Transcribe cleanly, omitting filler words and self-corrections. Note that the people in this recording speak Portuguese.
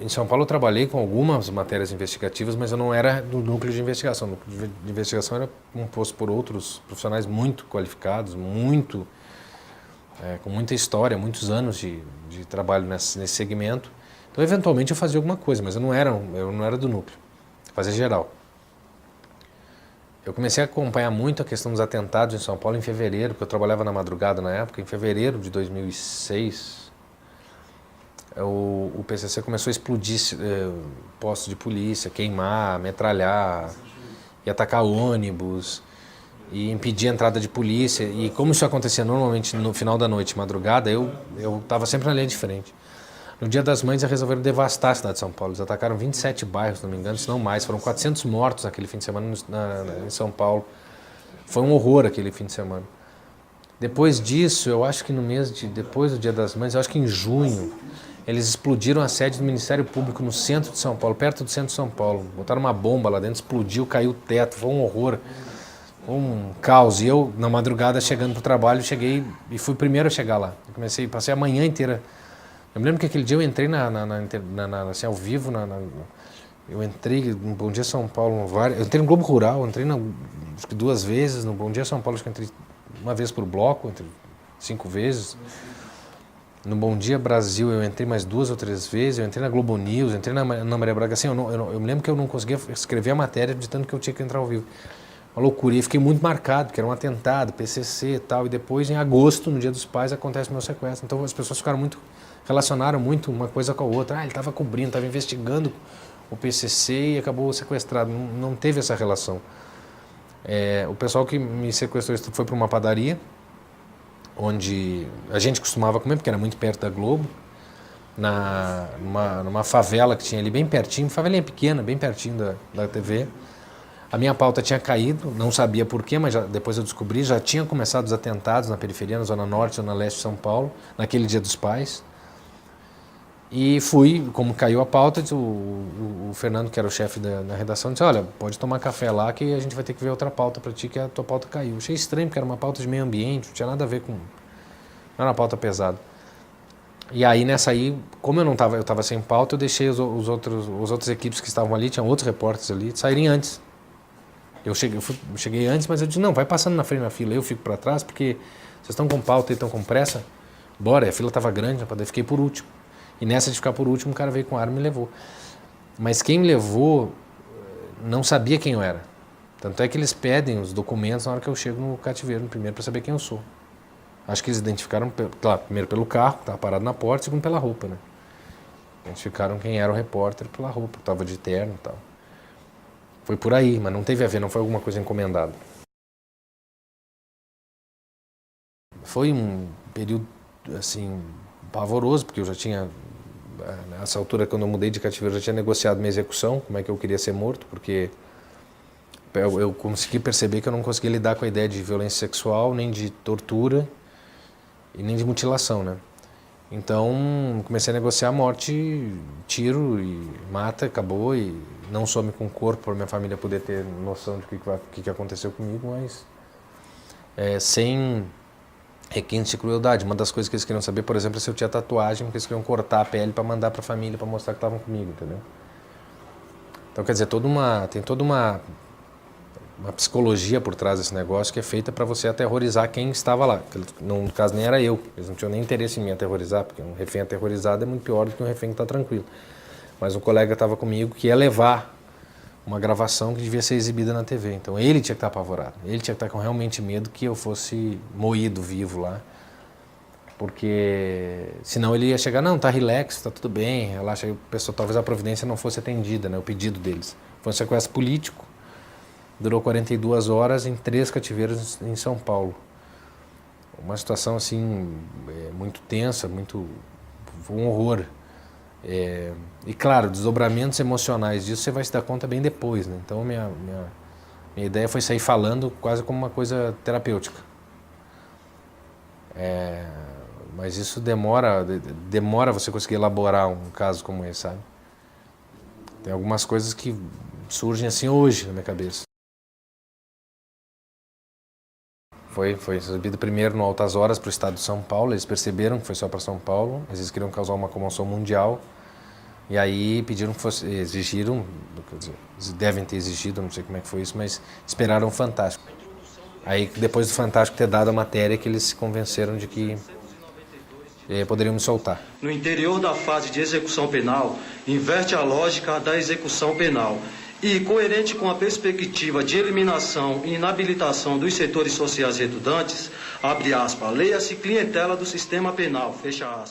Em São Paulo eu trabalhei com algumas matérias investigativas, mas eu não era do núcleo de investigação. O núcleo de investigação era composto por outros profissionais muito qualificados, com muita história, muitos anos de trabalho nesse segmento. Então, eventualmente, eu fazia alguma coisa, mas eu não era do núcleo. Eu fazia geral. Eu comecei a acompanhar muito a questão dos atentados em São Paulo em fevereiro, porque eu trabalhava na madrugada na época. Em fevereiro de 2006, o PCC começou a explodir postos de polícia, queimar, metralhar, e atacar ônibus, e impedir a entrada de polícia. E como isso acontecia normalmente no final da noite, madrugada, eu estava sempre na linha de frente. No Dia das Mães, eles resolveram devastar a cidade de São Paulo. Eles atacaram 27 bairros, se não me engano, se não mais. Foram 400 mortos naquele fim de semana em São Paulo. Foi um horror aquele fim de semana. Depois disso, eu acho que depois do Dia das Mães, eu acho que em junho, eles explodiram a sede do Ministério Público no centro de São Paulo, perto do centro de São Paulo. Botaram uma bomba lá dentro, explodiu, caiu o teto, foi um horror. Um caos. E eu, na madrugada, chegando para o trabalho, cheguei e fui o primeiro a chegar lá. Eu passei a manhã inteira. Eu me lembro que aquele dia eu entrei assim, ao vivo, eu entrei no Bom Dia São Paulo, eu entrei no Globo Rural, eu entrei acho que 2 vezes, no Bom Dia São Paulo acho que eu entrei uma vez por bloco, entre 5 vezes. No Bom Dia Brasil eu entrei mais 2 ou 3 vezes, eu entrei na Globo News, entrei na Maria Braga, assim, eu me lembro que eu não conseguia escrever a matéria de tanto que eu tinha que entrar ao vivo. Uma loucura, e fiquei muito marcado, porque era um atentado, PCC e tal, e depois em agosto, no Dia dos Pais, acontece o meu sequestro. Então as pessoas relacionaram muito uma coisa com a outra. Ele estava cobrindo, estava investigando o PCC e acabou sequestrado. Não teve essa relação. O pessoal que me sequestrou foi para uma padaria, onde a gente costumava comer, porque era muito perto da Globo, numa favela que tinha ali bem pertinho, favelinha pequena, bem pertinho da TV. A minha pauta tinha caído, não sabia porquê, mas depois eu descobri, já tinham começado os atentados na periferia, na Zona Norte, Zona Leste de São Paulo, naquele Dia dos Pais. E fui, como caiu a pauta, o Fernando, que era o chefe da redação, disse, olha, pode tomar café lá que a gente vai ter que ver outra pauta para ti, que a tua pauta caiu. Achei estranho, porque era uma pauta de meio ambiente, não tinha nada a ver com... Não era uma pauta pesada. E aí, nessa aí, como eu estava sem pauta, eu deixei os outros equipes que estavam ali, tinham outros repórteres ali, saírem antes. Eu cheguei antes, mas eu disse, não, vai passando na frente na fila, eu fico para trás, porque vocês estão com pauta e estão com pressa, bora, a fila estava grande, eu fiquei por último. E nessa de ficar por último, o cara veio com arma e me levou. Mas quem me levou não sabia quem eu era. Tanto é que eles pedem os documentos na hora que eu chego no cativeiro, primeiro para saber quem eu sou. Acho que eles identificaram, claro, primeiro pelo carro, que estava parado na porta, segundo pela roupa, né? Identificaram quem era o repórter pela roupa, estava de terno e tal. Foi por aí, mas não teve a ver, não foi alguma coisa encomendada. Foi um período, assim, pavoroso, porque eu já tinha, nessa altura, quando eu mudei de cativeiro, eu já tinha negociado minha execução, como é que eu queria ser morto, porque eu consegui perceber que eu não conseguia lidar com a ideia de violência sexual, nem de tortura e nem de mutilação, né? Então, comecei a negociar a morte, tiro e mata, acabou, e não some com o corpo para minha família poder ter noção de o que aconteceu comigo, mas sem requinte de crueldade. Uma das coisas que eles queriam saber, por exemplo, é se eu tinha tatuagem, porque eles queriam cortar a pele para mandar para a família, para mostrar que estavam comigo, entendeu? Então, quer dizer, tem toda uma psicologia por trás desse negócio que é feita para você aterrorizar quem estava lá. No caso, nem era eu. Eles não tinham nem interesse em me aterrorizar, porque um refém aterrorizado é muito pior do que um refém que está tranquilo. Mas um colega estava comigo que ia levar uma gravação que devia ser exibida na TV. Então ele tinha que estar apavorado. Ele tinha que estar com realmente medo que eu fosse moído vivo lá. Porque senão ele ia chegar, não, tá relax, tá tudo bem, relaxa. Aí talvez a providência não fosse atendida, né, o pedido deles. Foi um sequestro político. Durou 42 horas em 3 cativeiros em São Paulo. Uma situação assim muito tensa, um horror. E claro, desdobramentos emocionais disso você vai se dar conta bem depois, né? Então minha ideia foi sair falando quase como uma coisa terapêutica. Mas isso demora você conseguir elaborar um caso como esse, sabe? Tem algumas coisas que surgem assim hoje na minha cabeça. Foi exibido primeiro no Altas Horas para o estado de São Paulo. Eles perceberam que foi só para São Paulo, mas eles queriam causar uma comoção mundial. E aí pediram que fosse, exigiram, quer dizer, devem ter exigido, não sei como é que foi isso, mas esperaram o Fantástico. Aí depois do Fantástico ter dado a matéria que eles se convenceram de que poderiam me soltar. No interior da fase de execução penal, inverte a lógica da execução penal e, coerente com a perspectiva de eliminação e inabilitação dos setores sociais redundantes, abre aspas, leia-se clientela do sistema penal, fecha aspas.